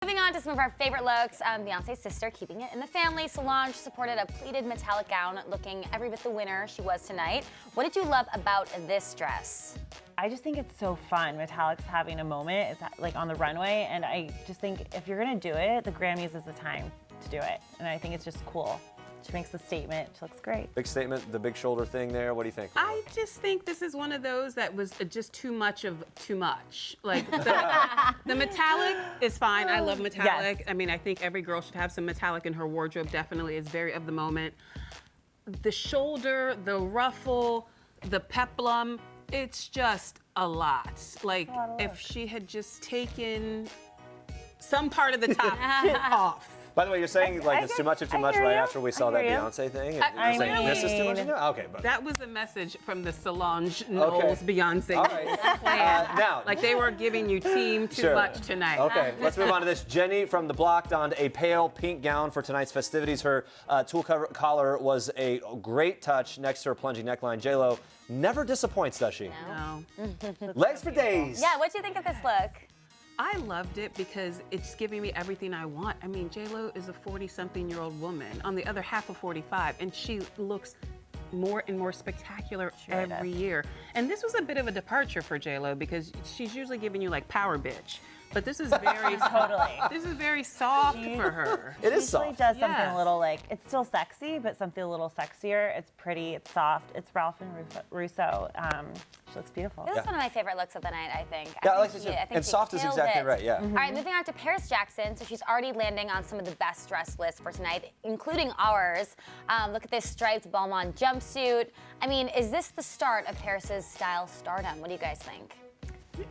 Moving on to some of our favorite looks, Beyonce's sister keeping it in the family. Solange supported a pleated metallic gown looking every bit the winner she was tonight. What did you love about this dress? I just think it's so fun. Metallic's having a moment. It's like on the runway, and I just think if you're gonna do it, the Grammys is the time to do it. And I think it's just cool. She makes a statement. She looks great. Big statement, the big shoulder thing there. What do you think? I just think this is one of those that was just too much of too much. Like the metallic is fine. I love metallic. Yes. I mean, I think every girl should have some metallic in her wardrobe. Definitely, it's very of the moment. The shoulder, the ruffle, the peplum, it's just a lot. Like if she had just taken some part of the top off. By the way, you're saying like it's too much of too much right after we saw that you. Beyonce thing? I You're saying this is too much of too much? Okay, but That was a message from the Solange Knowles Beyonce all right. plan. Now, Like they were giving you team too much tonight. Okay, let's move on to this. Jenny from The Block donned a pale pink gown for tonight's festivities. Her tulle collar was a great touch next to her plunging neckline. J-Lo never disappoints, does she? No. Legs for days. Yeah, what do you think of this look? I loved it because it's giving me everything I want. I mean, J-Lo is a 40-something-year-old woman on the other half of 45, and she looks more and more spectacular every year. And this was a bit of a departure for J-Lo because she's usually giving you like power bitch. But this is very This is very soft for her. It is She soft. usually does something a little like, it's still sexy, but something a little sexier. It's pretty, it's soft. It's Ralph and Russo. She looks beautiful. This is one of my favorite looks of the night, I think. Yeah, I like think it too. I think And she soft is killed exactly it. right, yeah. All right, moving on to Paris Jackson. So she's already landing on some of the best dress lists for tonight, including ours. Look at this striped Balmain jumpsuit. I mean, is this the start of Paris's style stardom? What do you guys think?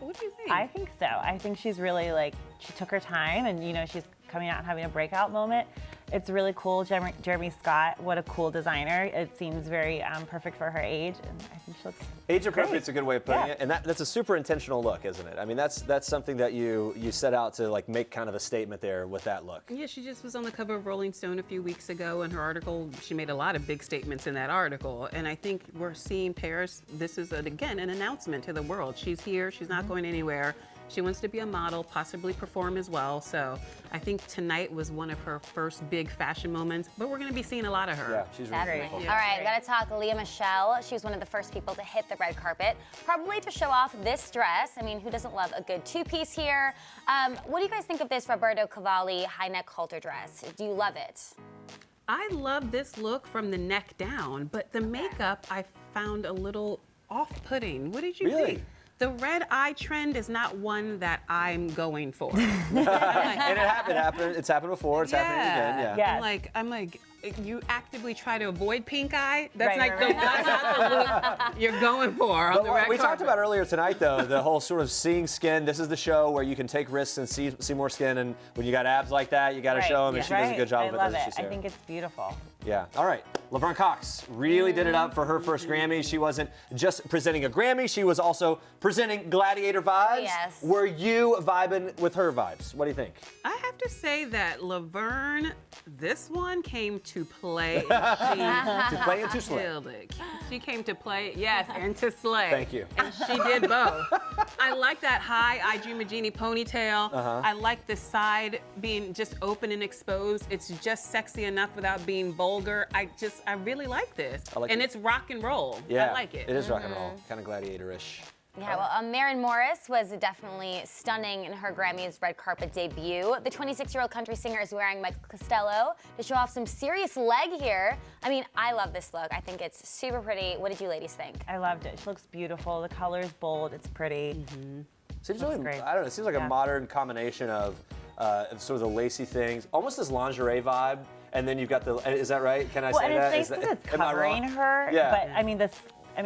What do you think? I think so. I think she's really like, she took her time and she's coming out and having a breakout moment. It's really cool. Jeremy Scott, what a cool designer. It seems very perfect for her age, and I think she looks Age appropriate great. is a good way of putting it, and that's a super intentional look, isn't it? I mean, that's something that you set out to like make kind of a statement there with that look. Yeah, she just was on the cover of Rolling Stone a few weeks ago, and her article, she made a lot of big statements in that article. And I think we're seeing Paris, this is, again, an announcement to the world. She's here, she's not going anywhere. She wants to be a model, possibly perform as well. So I think tonight was one of her first big fashion moments, but we're gonna be seeing a lot of her. Yeah, she's really beautiful. All right, gotta talk Lea Michele. She was one of the first people to hit the red carpet, probably to show off this dress. I mean, who doesn't love a good two-piece here? What do you guys think of this Roberto Cavalli high neck halter dress? Do you love it? I love this look from the neck down, but the makeup I found a little off-putting. What did you think? The red eye trend is not one that I'm going for. And it happened. It's happened before. It's happening again. Yeah. Yes. I'm like, you actively try to avoid pink eye. That's Right, like right, that's not the look you're going for on But the red we talked carpet. about earlier tonight, though, the whole sort of seeing skin. This is the show where you can take risks and see more skin. And when you got abs like that, you got to show them. And she does a good job of it. I love doesn't it. she, I Sarah? think it's beautiful. Yeah. All right. Laverne Cox really did it up for her first Grammy. She wasn't just presenting a Grammy. She was also presenting Gladiator vibes. Yes. Were you vibing with her vibes? What do you think? I have to say that Laverne, this one came to play. To play and to slay. Killed it. She came to play, yes, and to slay. Thank you. And she did both. I like that high I Dream of Jeannie ponytail. I like the side being just open and exposed. It's just sexy enough without being vulgar. I really like this. I like and it. it's rock and roll. Yeah. I like it. It is rock and roll, kind of gladiator-ish. Yeah, well, Maren Morris was definitely stunning in her Grammys red carpet debut. The 26-year-old country singer is wearing Michael Costello to show off some serious leg here. I mean, I love this look. I think it's super pretty. What did you ladies think? I loved it. She looks beautiful. The color's bold. It's pretty. Seems Looks really, great. I don't know, it seems like a modern combination of sort of the lacy things, almost this lingerie vibe, and then you've got the, is that right? Can I Well, say and that? it's nice because it's covering her. Yeah. But I mean,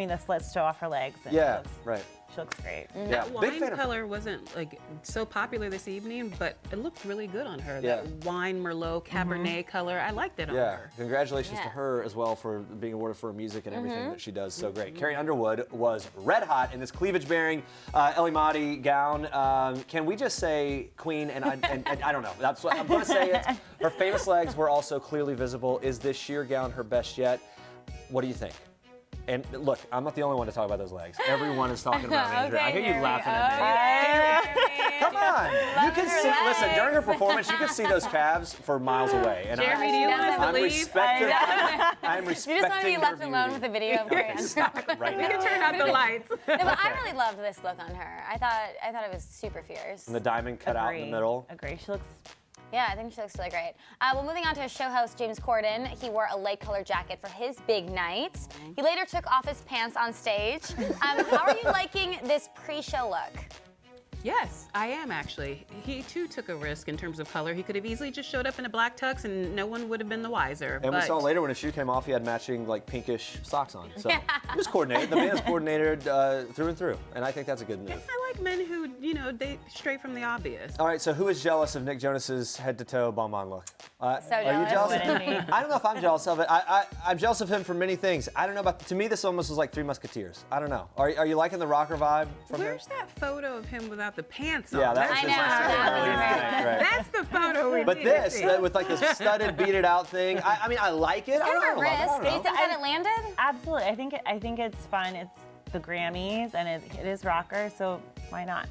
the slits show off her legs. And Yeah, right. She looks great. Yeah, That big wine fan of- color wasn't like so popular this evening, but it looked really good on her. Yeah. That wine Merlot Cabernet color, I liked it on Yeah, her. congratulations to her as well for being awarded for her music and everything that she does so great. Carrie Underwood was red hot in this cleavage-bearing Ellie Mahdi gown. Can we just say queen? And I don't know. That's what I'm going to say. It. Her famous legs were also clearly visible. Is this sheer gown her best yet? What do you think? And look, I'm not the only one to talk about those legs. Everyone is talking about Andrea. I hear you laughing at me. Come on. You can her see, legs. listen, during her performance, you can see those calves for miles away. And Jeremy, do you want us to I'm leave? respecting. I'm You respecting just want to be her left beauty. alone with the video of Carrie Underwood. Right We now. can turn out the lights. No, but I really loved this look on her. I thought it was super fierce. And the diamond cut out in the middle. Agree. She looks. Yeah, I think she looks really great. Well, moving on to show host James Corden. He wore a light colored jacket for his big night. He later took off his pants on stage. How are you liking this pre-show look? Yes, I am actually. He too took a risk in terms of color. He could have easily just showed up in a black tux and no one would have been the wiser. And we but saw later when his shoe came off, he had matching like pinkish socks on. So it was coordinated. The man's coordinated through and through, and I think that's a good move. I like men who, you know, date straight from the obvious. All right, so who is jealous of Nick Jonas's head-to-toe bonbon look? Are you jealous. jealous of Wouldn't him? be. I don't know if I'm jealous of it. I'm jealous of him for many things. I don't know about. To me, this almost was like Three Musketeers. I don't know. Are you liking the rocker vibe from him? Where's that photo of him without the pants on? Yeah, that was I his know, last that was Instagram. very- Right. That's the photo we But need to this, see. with like this studded, beat-it out thing. I mean, I like it. I Kind don't of a know. I risk. don't Do you know. think that it landed? Absolutely. I think it's fun. It's the Grammys, and it is rocker, so why not?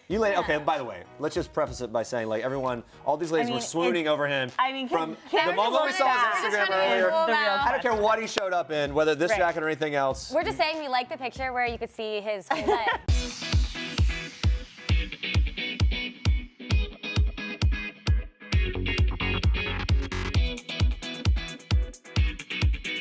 You ladies, okay, by the way, let's just preface it by saying, like, everyone, all these ladies I mean, were swooning it's- over him I mean, from can the we moment we just saw wanna his know? Instagram We're just trying to earlier. get The real out. I don't care what he showed up in, whether this Right. jacket or anything else. We're just saying we like the picture where you could see his whole leg.